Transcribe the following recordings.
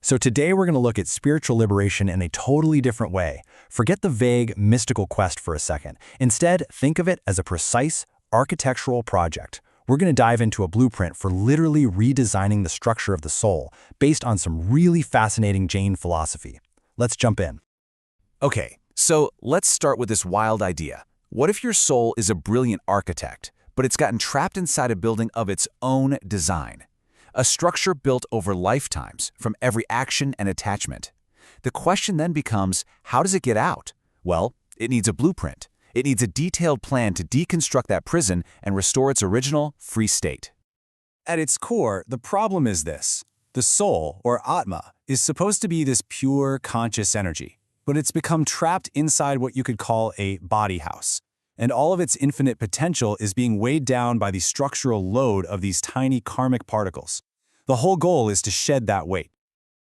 So today we're going to look at spiritual liberation in a totally different way. Forget the vague, mystical quest for a second. Instead, think of it as a precise, architectural project. We're going to dive into a blueprint for literally redesigning the structure of the soul based on some really fascinating Jain philosophy. Let's jump in. Okay, so let's start with this wild idea. What if your soul is a brilliant architect, but it's gotten trapped inside a building of its own design? A structure built over lifetimes from every action and attachment. The question then becomes, how does it get out? Well, it needs a blueprint. It needs a detailed plan to deconstruct that prison and restore its original, free state. At its core, the problem is this. The soul, or Atma, is supposed to be this pure, conscious energy, but it's become trapped inside what you could call a body house. And all of its infinite potential is being weighed down by the structural load of these tiny karmic particles. The whole goal is to shed that weight.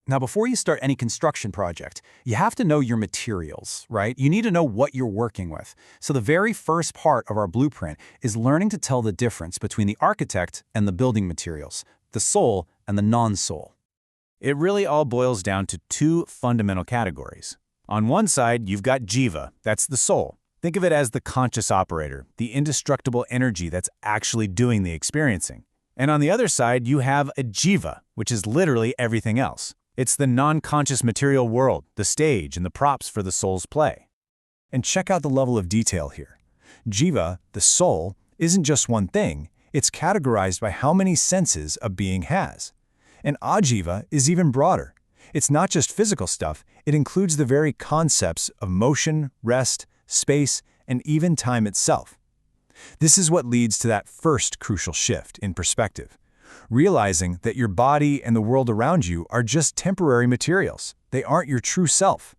Now, before you start any construction project, you have to know your materials, right? You need to know what you're working with. So the very first part of our blueprint is learning to tell the difference between the architect and the building materials, the soul and the non-soul. It really all boils down to two fundamental categories. On one side, you've got Jiva, that's the soul. Think of it as the conscious operator, the indestructible energy that's actually doing the experiencing. And on the other side, you have Ajiva, which is literally everything else. It's the non-conscious material world, the stage, and the props for the soul's play. And check out the level of detail here. Jiva, the soul, isn't just one thing. It's categorized by how many senses a being has. And Ajiva is even broader. It's not just physical stuff. It includes the very concepts of motion, rest, space, and even time itself. This is what leads to that first crucial shift in perspective, realizing that your body and the world around you are just temporary materials. They aren't your true self.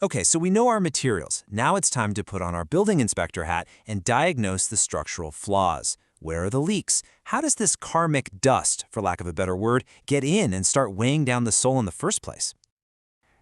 Okay, so we know our materials. Now it's time to put on our building inspector hat and diagnose the structural flaws. Where are the leaks? How does this karmic dust, for lack of a better word, get in and start weighing down the soul in the first place?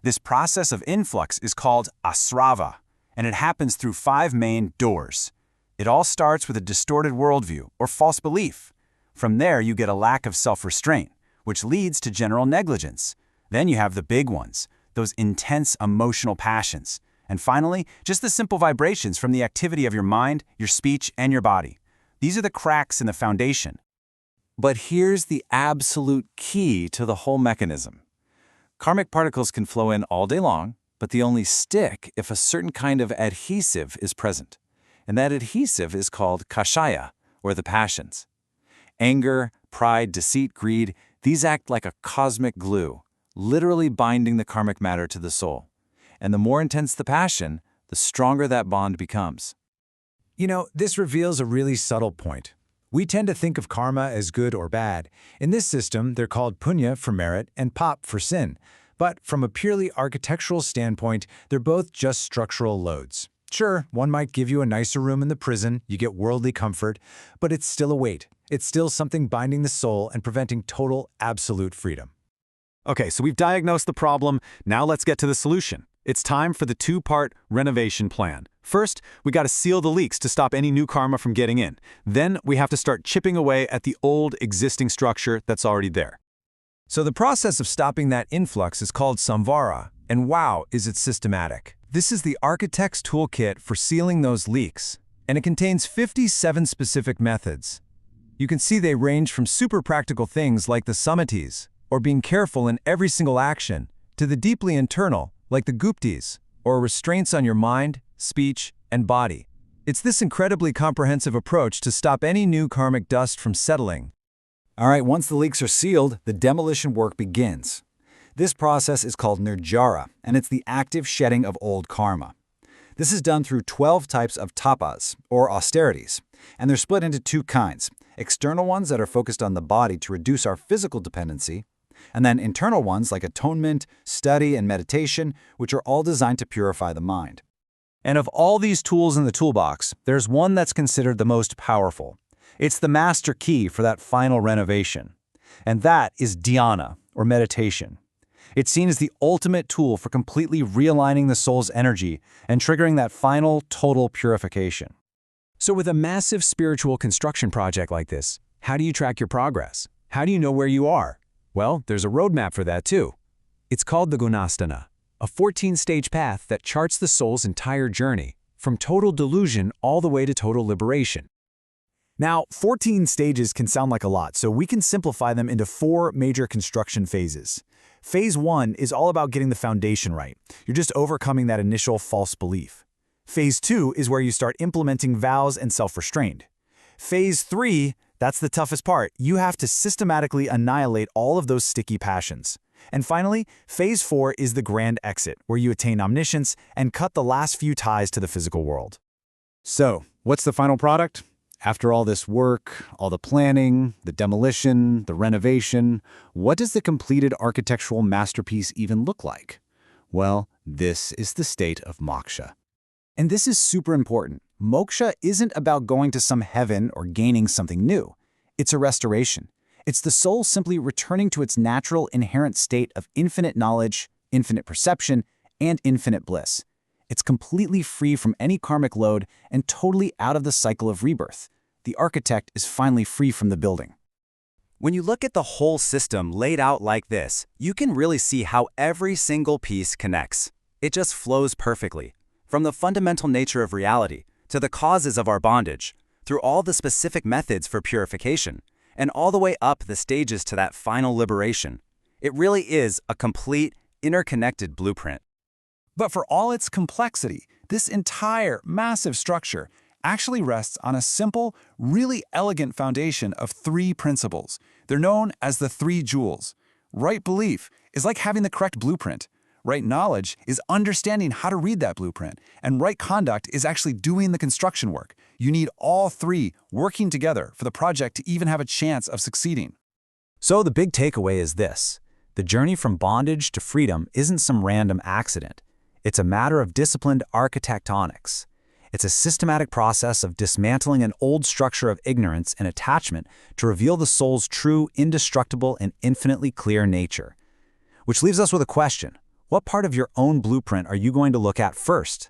This process of influx is called asrava, and it happens through 5 main doors. It all starts with a distorted worldview or false belief. From there, you get a lack of self-restraint, which leads to general negligence. Then you have the big ones, those intense emotional passions. And finally, just the simple vibrations from the activity of your mind, your speech, and your body. These are the cracks in the foundation. But here's the absolute key to the whole mechanism. Karmic particles can flow in all day long, but they only stick if a certain kind of adhesive is present. And that adhesive is called kashaya, or the passions. Anger, pride, deceit, greed, these act like a cosmic glue, literally binding the karmic matter to the soul. And the more intense the passion, the stronger that bond becomes. You know, this reveals a really subtle point. We tend to think of karma as good or bad. In this system, they're called punya for merit and pap for sin. But from a purely architectural standpoint, they're both just structural loads. Sure, one might give you a nicer room in the prison, you get worldly comfort, but it's still a weight. It's still something binding the soul and preventing total, absolute freedom. Okay, so we've diagnosed the problem. Now let's get to the solution. It's time for the two-part renovation plan. First, we got to seal the leaks to stop any new karma from getting in. Then we have to start chipping away at the old existing structure that's already there. So the process of stopping that influx is called Samvara, and wow, is it systematic. This is the architect's toolkit for sealing those leaks, and it contains 57 specific methods. You can see they range from super practical things like the summitis, or being careful in every single action, to the deeply internal, like the guptis, or restraints on your mind, speech, and body. It's this incredibly comprehensive approach to stop any new karmic dust from settling. All right, once the leaks are sealed, the demolition work begins. This process is called Nirjara, and it's the active shedding of old karma. This is done through 12 types of tapas, or austerities, and they're split into 2 kinds. External ones that are focused on the body to reduce our physical dependency, and then internal ones like atonement, study, and meditation, which are all designed to purify the mind. And of all these tools in the toolbox, there's one that's considered the most powerful. It's the master key for that final renovation. And that is dhyana, or meditation. It's seen as the ultimate tool for completely realigning the soul's energy and triggering that final, total purification. So with a massive spiritual construction project like this, how do you track your progress? How do you know where you are? Well, there's a roadmap for that too. It's called the Gunasthana, a 14-stage path that charts the soul's entire journey, from total delusion all the way to total liberation. Now, 14 stages can sound like a lot, so we can simplify them into 4 major construction phases. Phase 1 is all about getting the foundation right. You're just overcoming that initial false belief. Phase 2 is where you start implementing vows and self-restraint. Phase 3, that's the toughest part. You have to systematically annihilate all of those sticky passions. And finally, Phase 4 is the grand exit, where you attain omniscience and cut the last few ties to the physical world. So, what's the final product? After all this work, all the planning, the demolition, the renovation, what does the completed architectural masterpiece even look like? Well, this is the state of moksha. And this is super important. Moksha isn't about going to some heaven or gaining something new. It's a restoration. It's the soul simply returning to its natural inherent state of infinite knowledge, infinite perception, and infinite bliss. It's completely free from any karmic load and totally out of the cycle of rebirth. The architect is finally free from the building. When you look at the whole system laid out like this, you can really see how every single piece connects. It just flows perfectly. From the fundamental nature of reality, to the causes of our bondage, through all the specific methods for purification, and all the way up the stages to that final liberation. It really is a complete, interconnected blueprint. But for all its complexity, this entire massive structure actually rests on a simple, really elegant foundation of 3 principles. They're known as the 3 jewels. Right belief is like having the correct blueprint. Right knowledge is understanding how to read that blueprint. And right conduct is actually doing the construction work. You need all 3 working together for the project to even have a chance of succeeding. So the big takeaway is this. The journey from bondage to freedom isn't some random accident. It's a matter of disciplined architectonics. It's a systematic process of dismantling an old structure of ignorance and attachment to reveal the soul's true, indestructible, and infinitely clear nature. Which leaves us with a question. What part of your own blueprint are you going to look at first?